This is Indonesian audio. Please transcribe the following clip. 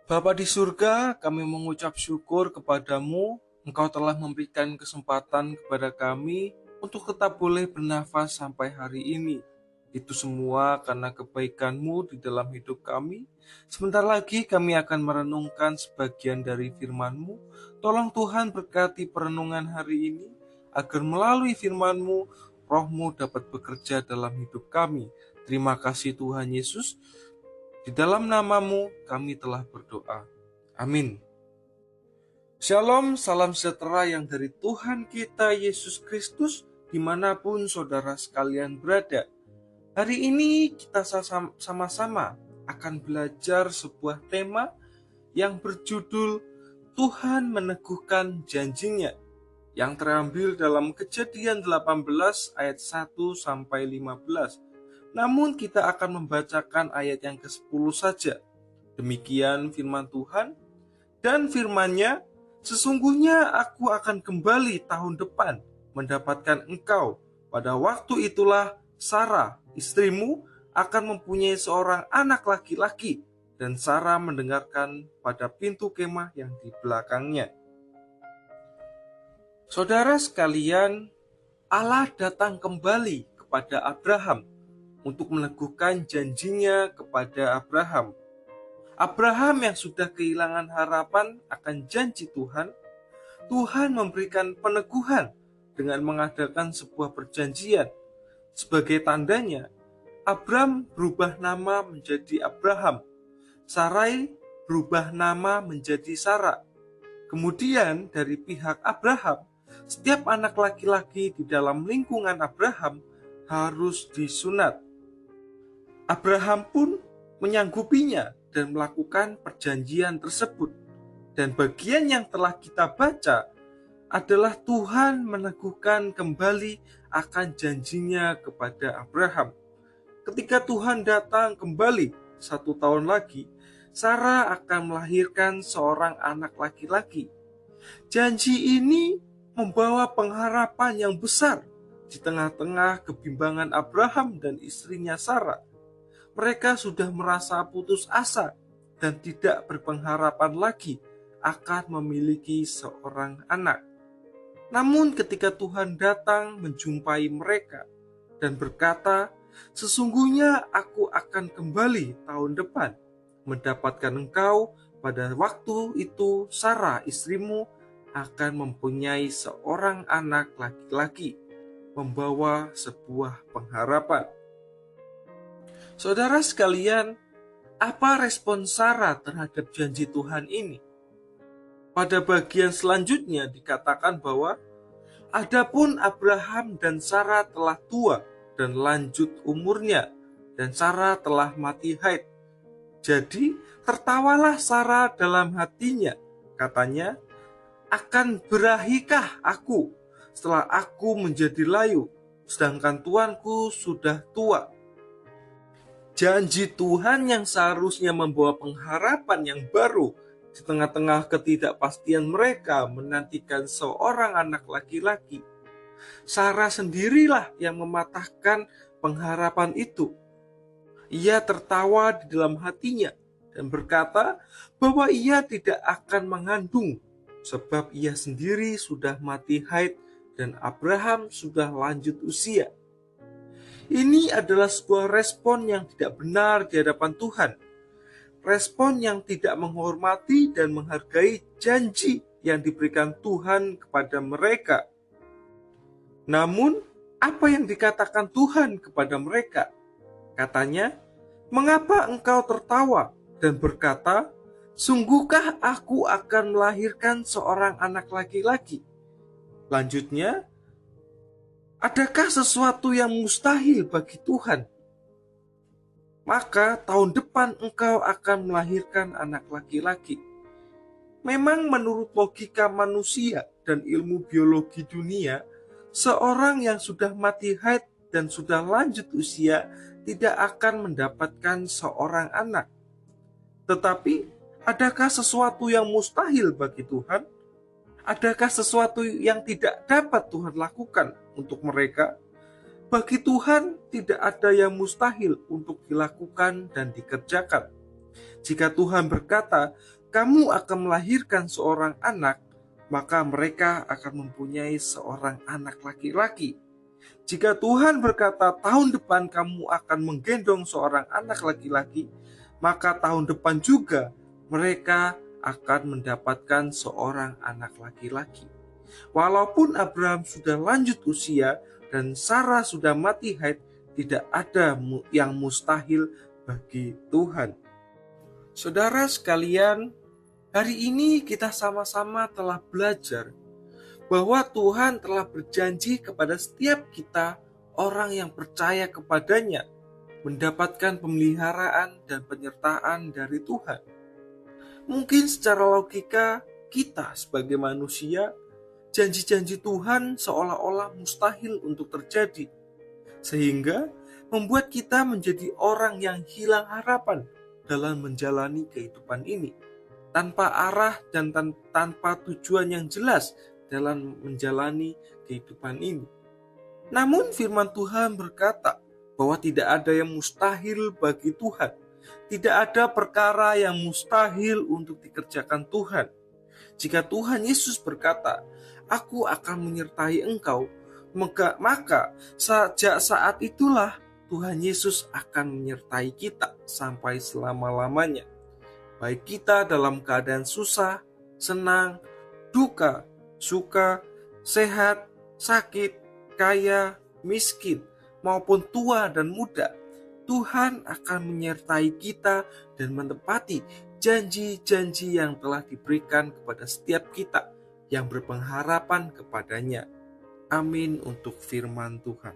Bapa di surga, kami mengucap syukur kepadamu. Engkau telah memberikan kesempatan kepada kami untuk tetap boleh bernafas sampai hari ini. Itu semua karena kebaikan-Mu di dalam hidup kami. Sebentar lagi kami akan merenungkan sebagian dari firman-Mu. Tolong Tuhan berkati perenungan hari ini, agar melalui firman-Mu, Roh-Mu dapat bekerja dalam hidup kami. Terima kasih Tuhan Yesus. Di dalam namamu kami telah berdoa. Amin. Shalom, salam sejahtera yang dari Tuhan kita Yesus Kristus dimanapun saudara sekalian berada. Hari ini kita sama-sama akan belajar sebuah tema yang berjudul Tuhan meneguhkan janjinya, yang terambil dalam Kejadian 18 ayat 1 sampai 15. Namun kita akan membacakan ayat yang ke-10 saja. Demikian firman Tuhan, dan firman-Nya, sesungguhnya aku akan kembali tahun depan mendapatkan engkau. Pada waktu itulah Sarah, istrimu, akan mempunyai seorang anak laki-laki, dan Sarah mendengarkan pada pintu kemah yang di belakangnya. Saudara sekalian, Allah datang kembali kepada Abraham untuk meneguhkan janjinya kepada Abraham. Abraham yang sudah kehilangan harapan akan janji Tuhan, Tuhan memberikan peneguhan dengan mengadakan sebuah perjanjian. Sebagai tandanya, Abram berubah nama menjadi Abraham, Sarai berubah nama menjadi Sarah. Kemudian dari pihak Abraham, setiap anak laki-laki di dalam lingkungan Abraham harus disunat. Abraham pun menyanggupinya dan melakukan perjanjian tersebut. Dan bagian yang telah kita baca adalah Tuhan meneguhkan kembali akan janjinya kepada Abraham. Ketika Tuhan datang kembali 1 tahun lagi, Sarah akan melahirkan seorang anak laki-laki. Janji ini membawa pengharapan yang besar di tengah-tengah kebimbangan Abraham dan istrinya Sarah. Mereka sudah merasa putus asa dan tidak berpengharapan lagi akan memiliki seorang anak. Namun ketika Tuhan datang menjumpai mereka dan berkata, sesungguhnya aku akan kembali tahun depan mendapatkan engkau. Pada waktu itu Sarah istrimu akan mempunyai seorang anak laki-laki, membawa sebuah pengharapan. Saudara sekalian, apa respon Sarah terhadap janji Tuhan ini? Pada bagian selanjutnya dikatakan bahwa adapun Abraham dan Sarah telah tua dan lanjut umurnya, dan Sarah telah mati haid. Jadi tertawalah Sarah dalam hatinya, katanya, akan berahikah aku setelah aku menjadi layu, sedangkan tuanku sudah tua. Janji Tuhan yang seharusnya membawa pengharapan yang baru di tengah-tengah ketidakpastian mereka menantikan seorang anak laki-laki. Sarah sendirilah yang mematahkan pengharapan itu. Ia tertawa di dalam hatinya dan berkata bahwa ia tidak akan mengandung sebab ia sendiri sudah mati haid dan Abraham sudah lanjut usia. Ini adalah sebuah respon yang tidak benar di hadapan Tuhan. Respon yang tidak menghormati dan menghargai janji yang diberikan Tuhan kepada mereka. Namun, apa yang dikatakan Tuhan kepada mereka? Katanya, mengapa engkau tertawa dan berkata, sungguhkah aku akan melahirkan seorang anak laki-laki? Lanjutnya, adakah sesuatu yang mustahil bagi Tuhan? Maka tahun depan engkau akan melahirkan anak laki-laki. Memang menurut logika manusia dan ilmu biologi dunia, seorang yang sudah mati haid dan sudah lanjut usia tidak akan mendapatkan seorang anak. Tetapi, adakah sesuatu yang mustahil bagi Tuhan? Adakah sesuatu yang tidak dapat Tuhan lakukan untuk mereka? Bagi Tuhan tidak ada yang mustahil untuk dilakukan dan dikerjakan. Jika Tuhan berkata, "Kamu akan melahirkan seorang anak," maka mereka akan mempunyai seorang anak laki-laki. Jika Tuhan berkata, "Tahun depan kamu akan menggendong seorang anak laki-laki," maka tahun depan juga mereka akan mendapatkan seorang anak laki-laki. Walaupun Abraham sudah lanjut usia dan Sarah sudah mati haid, tidak ada yang mustahil bagi Tuhan. Saudara sekalian, hari ini kita sama-sama telah belajar bahwa Tuhan telah berjanji kepada setiap kita, orang yang percaya kepadanya, mendapatkan pemeliharaan dan penyertaan dari Tuhan. Mungkin secara logika kita sebagai manusia, janji-janji Tuhan seolah-olah mustahil untuk terjadi, sehingga membuat kita menjadi orang yang hilang harapan dalam menjalani kehidupan ini, tanpa arah dan tanpa tujuan yang jelas dalam menjalani kehidupan ini. Namun firman Tuhan berkata bahwa tidak ada yang mustahil bagi Tuhan. Tidak ada perkara yang mustahil untuk dikerjakan Tuhan. Jika Tuhan Yesus berkata, "Aku akan menyertai engkau," maka sejak saat itulah Tuhan Yesus akan menyertai kita sampai selama-lamanya. Baik kita dalam keadaan susah, senang, duka, suka, sehat, sakit, kaya, miskin, maupun tua dan muda, Tuhan akan menyertai kita dan menepati janji-janji yang telah diberikan kepada setiap kita yang berpengharapan kepadanya. Amin untuk firman Tuhan.